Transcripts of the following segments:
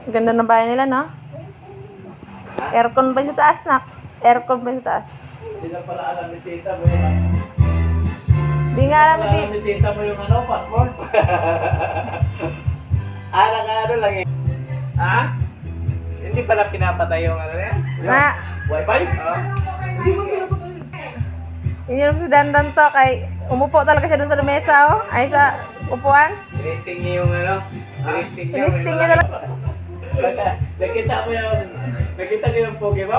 Ganda ng bahay nila, no? Aircon ba sa taas, nak? Aircon ba sa taas? Hindi na pala alam ni tita mo yung... Di nga alam Hindi ni ni tita mo yung ano, passport. Ano lang eh. Ha? Hindi pala pinapatay yung ano yan? Na, Wi-Fi? Hindi mo pinapatay. yun si Dandan to, kay umupo talaga siya dun sa lamesa, oh. Ay, sa upuan. Tinisting niya yung ano? Tinisting niya. Tinisting niya talaga. Nakita mo yung... Nakita niyo yung pogi mo?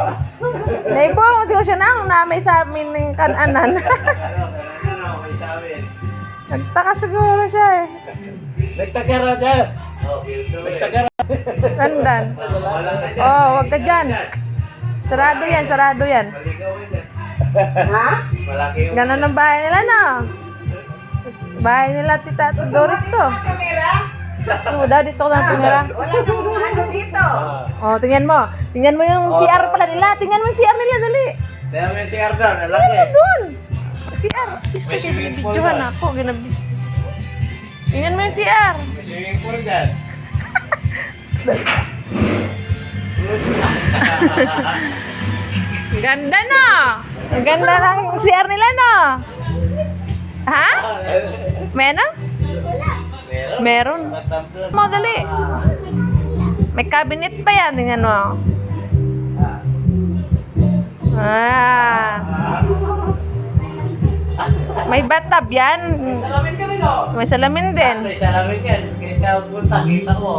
Naibo, siguro siya na may sa amin ng kananan. Ano, may sabi. Nagtaka siguro siya eh. Nagtagara siya. Nagtagara. Dandan. Oh, wag ka dyan. Sarado yan, sarado yan. Maligawin yan. Ha? Malaki yung... Ganon ang bahay nila, no? Bahay nila, Tita Doris to. Suda, dito ko na tingnan. Wala nang ano dito. Oh, tingnan mo. Tingnan mo yung CR pala nila. Tingnan mo yung CR nila, dali. Tingnan mo yung CR doon, lalaki. Ano doon? CR. Is May kasi swimming pool binibidyohan ba? ako. Tingnan mo yung CR. May swimming pool dyan. Ganda no. Ang ganda ng CR nila, no? Ha? May ano? Meron. Mo, dali. May cabinet pa yan. Tingnan mo. Ah. May bathtub yan. Salamin ka rin, oh. May salamin din. May salamin yan. Kita punta, kita mo.